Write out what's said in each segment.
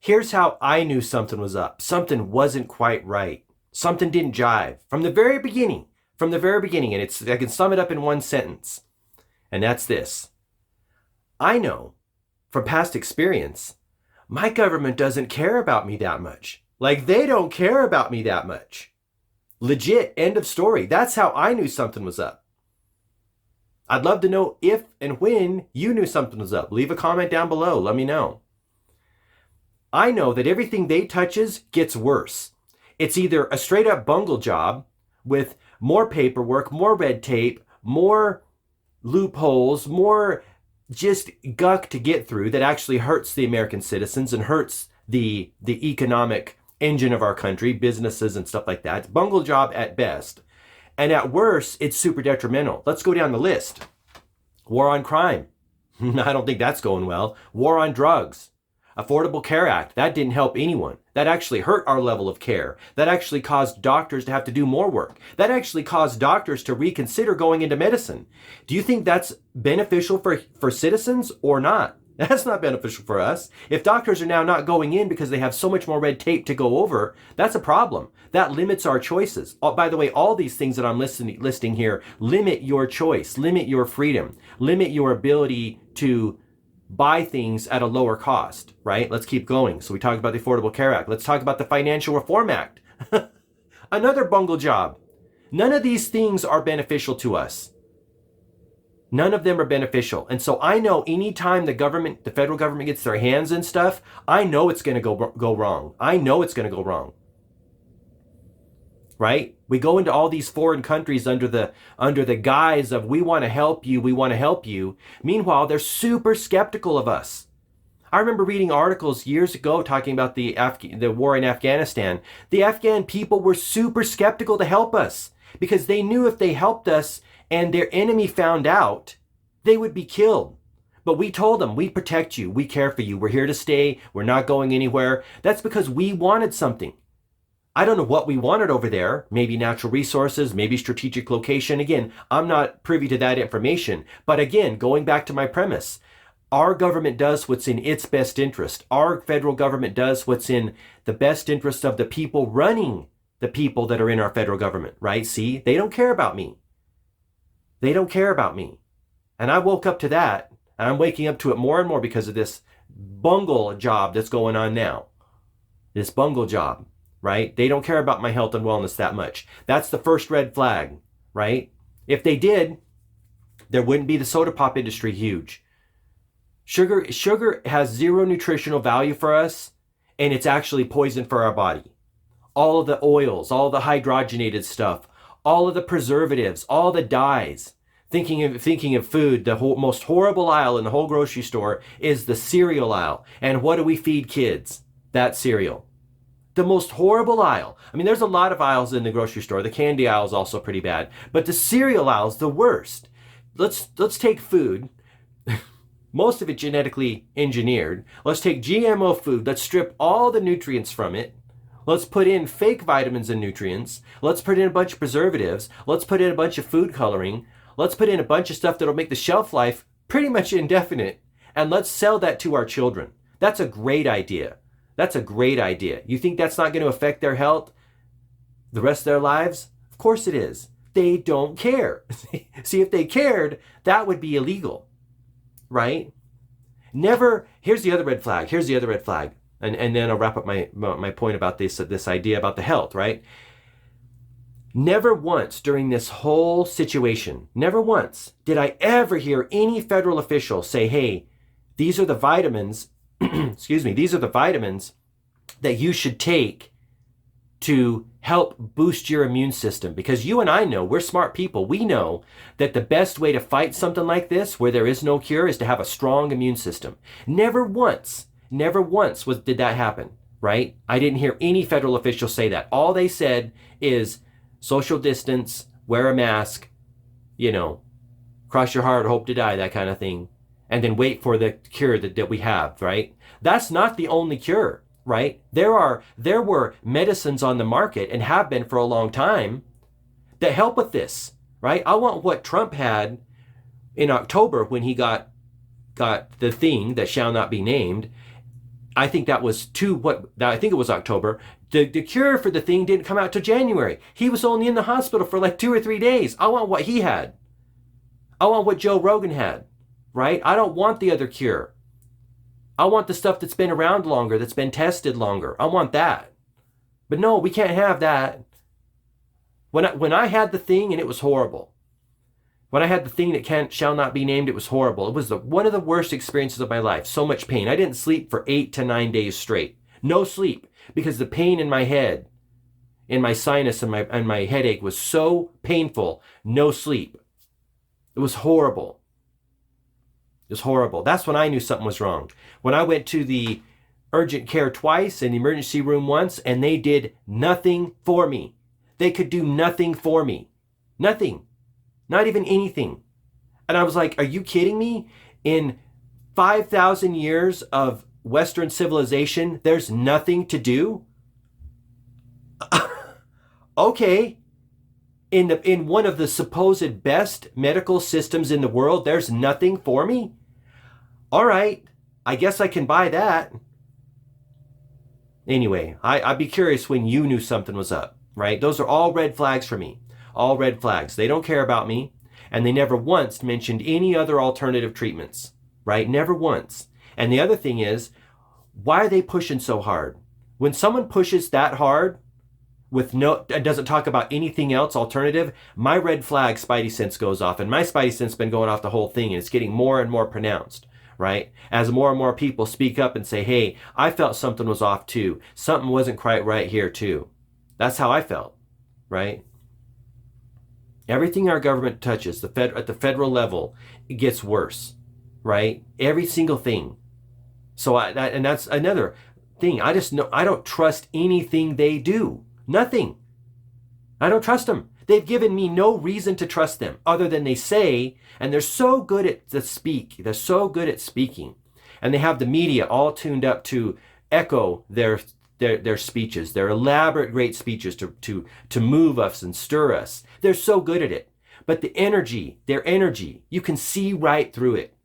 Here's how I knew something was up. Something wasn't quite right. Something didn't jive from the very beginning. From the very beginning, and I can sum it up in one sentence, and that's this. I know from past experience, my government doesn't care about me that much. Like, they don't care about me that much. Legit, end of story. That's how I knew something was up. I'd love to know if and when you knew something was up. Leave a comment down below. Let me know. I know that everything they touches gets worse. It's either a straight up bungle job with more paperwork, more red tape, more loopholes, more just guck to get through that actually hurts the American citizens and hurts the economic engine of our country, businesses and stuff like that. It's bungle job at best. And at worst, it's super detrimental. Let's go down the list. War on crime. I don't think that's going well. War on drugs. Affordable Care Act. That didn't help anyone. That actually hurt our level of care. That actually caused doctors to have to do more work. That actually caused doctors to reconsider going into medicine. Do you think that's beneficial for citizens or not? That's not beneficial for us. If doctors are now not going in because they have so much more red tape to go over, that's a problem. That limits our choices. Oh, by the way, all these things that I'm listing here limit your choice, limit your freedom, limit your ability to buy things at a lower cost, right? Let's keep going. So we talked about the Affordable Care Act. Let's talk about the Financial Reform Act. Another bungle job. None of these things are beneficial to us. None of them are beneficial. And so I know anytime the federal government gets their hands in stuff, I know it's going to go wrong. I know it's going to go wrong. Right? We go into all these foreign countries under the guise of we want to help you, we want to help you. Meanwhile, they're super skeptical of us. I remember reading articles years ago talking about the war in Afghanistan. The Afghan people were super skeptical to help us because they knew if they helped us and their enemy found out, they would be killed. But we told them, we protect you, we care for you, we're here to stay, we're not going anywhere. That's because we wanted something. I don't know what we wanted over there. Maybe natural resources, maybe strategic location. Again, I'm not privy to that information. But again, going back to my premise, our government does what's in its best interest. Our federal government does what's in the best interest of the people running the people that are in our federal government, right? See, they don't care about me. They don't care about me. And I woke up to that, and I'm waking up to it more and more because of this bungle job that's going on now. This bungle job. Right? They don't care about my health and wellness that much. That's the first red flag, right? If they did, there wouldn't be the soda pop industry huge. Sugar has zero nutritional value for us, and it's actually poison for our body. All of the oils, all the hydrogenated stuff, all of the preservatives, all the dyes. Thinking of food, the most horrible aisle in the whole grocery store is the cereal aisle. And what do we feed kids? That cereal. The most horrible aisle. I mean, there's a lot of aisles in the grocery store. The candy aisle is also pretty bad. But the cereal aisle is the worst. Let's take food. Most of it genetically engineered. Let's take GMO food. Let's strip all the nutrients from it. Let's put in fake vitamins and nutrients. Let's put in a bunch of preservatives. Let's put in a bunch of food coloring. Let's put in a bunch of stuff that'll make the shelf life pretty much indefinite. And let's sell that to our children. That's a great idea. That's a great idea. You think that's not going to affect their health the rest of their lives? Of course it is. They don't care. See, if they cared, that would be illegal, right? Never, here's the other red flag. Here's the other red flag. And then I'll wrap up my point about this idea about the health, right? Never once during this whole situation, never once did I ever hear any federal official say, hey, these are the vitamins excuse me, these are the vitamins that you should take to help boost your immune system. Because you and I know, we're smart people. We know that the best way to fight something like this, where there is no cure, is to have a strong immune system. Never once did that happen, right? I didn't hear any federal official say that. All they said is social distance, wear a mask, cross your heart, hope to die, that kind of thing. And then wait for the cure that we have, right? That's not the only cure, right? There were medicines on the market and have been for a long time that help with this, right? I want what Trump had in October when he got the thing that shall not be named. I think that was I think it was October. The cure for the thing didn't come out till January. He was only in the hospital for like 2 or 3 days. I want what he had. I want what Joe Rogan had, right? I don't want the other cure. I want the stuff that's been around longer, that's been tested longer. I want that. But no, we can't have that. When I had the thing, and it was horrible. When I had the thing that shall not be named, it was horrible. It was one of the worst experiences of my life. So much pain. I didn't sleep for 8 to 9 days straight. No sleep, because the pain in my head, in my sinus and my headache was so painful. No sleep. It was horrible. It was horrible. That's when I knew something was wrong. When I went to the urgent care twice and the emergency room once, and they did nothing for me. They could do nothing for me. Nothing. Not even anything. And I was like, are you kidding me? In 5,000 years of Western civilization, there's nothing to do? Okay. In one of the supposed best medical systems in the world, there's nothing for me? All right. I guess I can buy that. Anyway, I'd be curious when you knew something was up, right? Those are all red flags for me. All red flags. They don't care about me, and they never once mentioned any other alternative treatments, right? Never once. And the other thing is, why are they pushing so hard? When someone pushes that hard and doesn't talk about anything else alternative, my red flag spidey sense goes off, and my spidey sense has been going off the whole thing, and it's getting more and more pronounced, right? As more and more people speak up and say, hey, I felt something was off too. Something wasn't quite right here too. That's how I felt, right? Everything our government touches, at the federal level, it gets worse, right? Every single thing. So that's another thing. I just know I don't trust anything they do. Nothing. I don't trust them. They've given me no reason to trust them other than they say, and they're so good at They're so good at speaking, and they have the media all tuned up to echo their speeches, their elaborate, great speeches to move us and stir us. They're so good at it. But their energy, you can see right through it.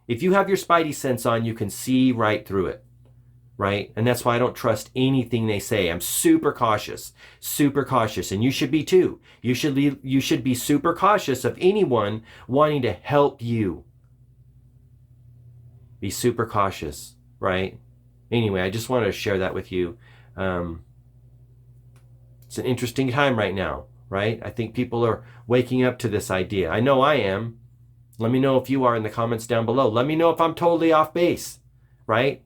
If you have your spidey sense on, you can see right through it, right? And that's why I don't trust anything they say. I'm super cautious, and you should be too. You should be super cautious of anyone wanting to help you. Be super cautious, right? Anyway, I just wanted to share that with you. It's an interesting time right now, right? I think people are waking up to this idea. I know I am. Let me know if you are in the comments down below. Let me know if I'm totally off base, right?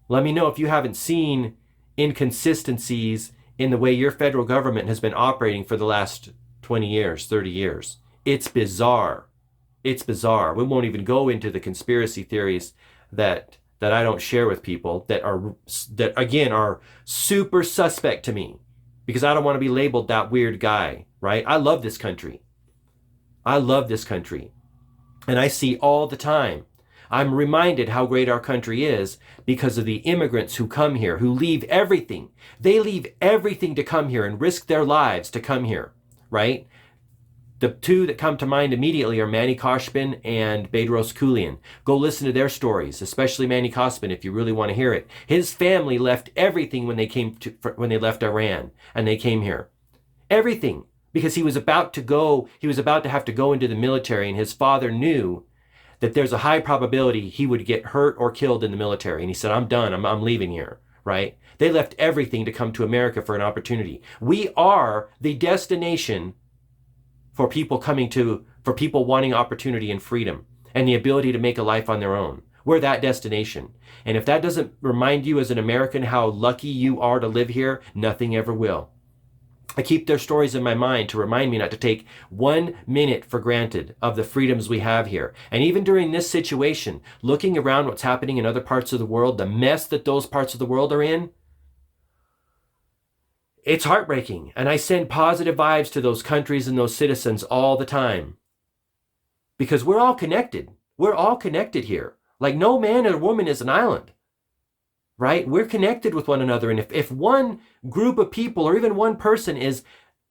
Let me know if you haven't seen inconsistencies in the way your federal government has been operating for the last 20 years, 30 years. It's bizarre. It's bizarre. We won't even go into the conspiracy theories that I don't share with people that again are super suspect to me, because I don't want to be labeled that weird guy, right? I love this country. I love this country. And I see all the time. I'm reminded how great our country is because of the immigrants who come here, who leave everything. They leave everything to come here and risk their lives to come here, right? The two that come to mind immediately are Manny Koshbin and Bedros Keuilian. Go listen to their stories, especially Manny Koshbin if you really want to hear it. His family left everything when they left Iran and they came here. Everything, because he was about to have to go into the military, and his father knew that there's a high probability he would get hurt or killed in the military. And he said, I'm done, I'm leaving here, right? They left everything to come to America for an opportunity. We are the destination for people wanting opportunity and freedom and the ability to make a life on their own. We're that destination. And if that doesn't remind you as an American how lucky you are to live here, nothing ever will. I keep their stories in my mind to remind me not to take 1 minute for granted of the freedoms we have here. And even during this situation, looking around what's happening in other parts of the world, the mess that those parts of the world are in, it's heartbreaking. And I send positive vibes to those countries and those citizens all the time. Because we're all connected. We're all connected here. Like no man or woman is an island. Right? We're connected with one another. And if one group of people or even one person is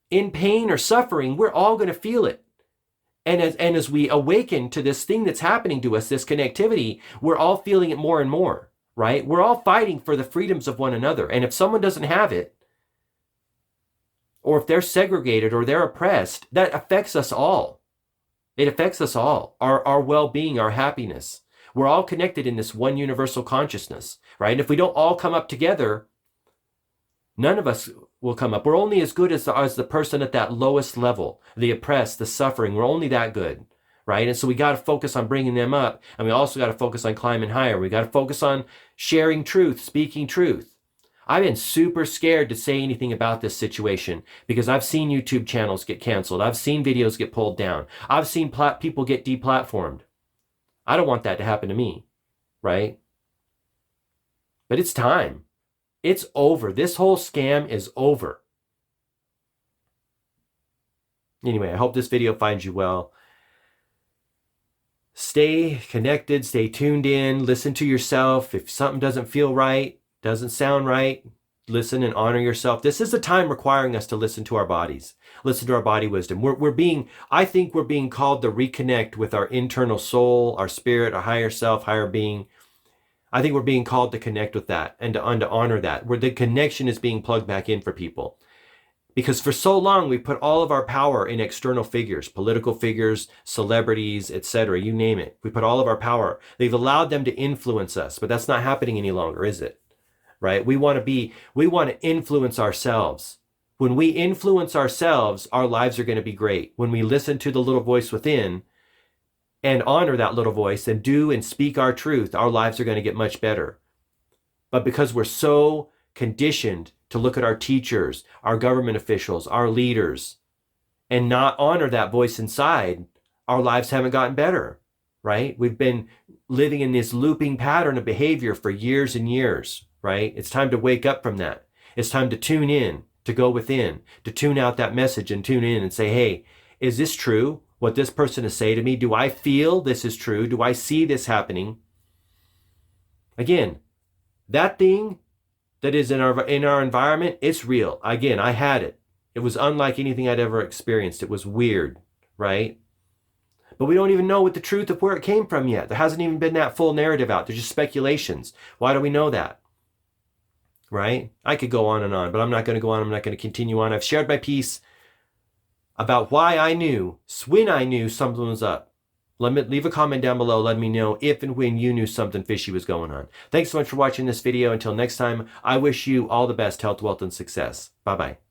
in pain or suffering, we're all going to feel it. And as we awaken to this thing that's happening to us, this connectivity, we're all feeling it more and more. right? We're all fighting for the freedoms of one another. And if someone doesn't have it, or if they're segregated or they're oppressed, that affects us all. It affects us all, our well-being, our happiness. We're all connected in this one universal consciousness, right? And if we don't all come up together, none of us will come up. We're only as good as the person at that lowest level, the oppressed, the suffering. We're only that good, right? And so we got to focus on bringing them up. And we also got to focus on climbing higher. We got to focus on sharing truth, speaking truth. I've been super scared to say anything about this situation because I've seen YouTube channels get canceled. I've seen videos get pulled down. I've seen people get deplatformed. I don't want that to happen to me, right? But it's time. It's over. This whole scam is over. Anyway, I hope this video finds you well. Stay connected, stay tuned in, listen to yourself. If something doesn't feel right, doesn't sound right, listen and honor yourself. This is a time requiring us to listen to our bodies, listen to our body wisdom. I think we're being called to reconnect with our internal soul, our spirit, our higher self, higher being. I think we're being called to connect with that and to honor that, where the connection is being plugged back in for people. Because for so long, we put all of our power in external figures, political figures, celebrities, etc. You name it. We put all of our power. They've allowed them to influence us, but that's not happening any longer, is it? Right? We want to influence ourselves. When we influence ourselves, our lives are going to be great. When we listen to the little voice within and honor that little voice and do and speak our truth, our lives are going to get much better. But because we're so conditioned to look at our teachers, our government officials, our leaders, and not honor that voice inside, our lives haven't gotten better, right? We've been living in this looping pattern of behavior for years and years, right? It's time to wake up from that. It's time to tune in, to go within, to tune out that message and tune in and say, hey, is this true? What this person is saying to me? Do I feel this is true? Do I see this happening? Again, that thing that is in our environment, it's real. Again, I had it. It was unlike anything I'd ever experienced. It was weird, right? But we don't even know what the truth of where it came from yet. There hasn't even been that full narrative out. There's just speculations. Why do we know that? Right? I could go on and on, but I'm not going to go on. I'm not going to continue on. I've shared my piece about why I knew, when I knew something was up. Leave a comment down below. Let me know if and when you knew something fishy was going on. Thanks so much for watching this video. Until next time, I wish you all the best health, wealth, and success. Bye-bye.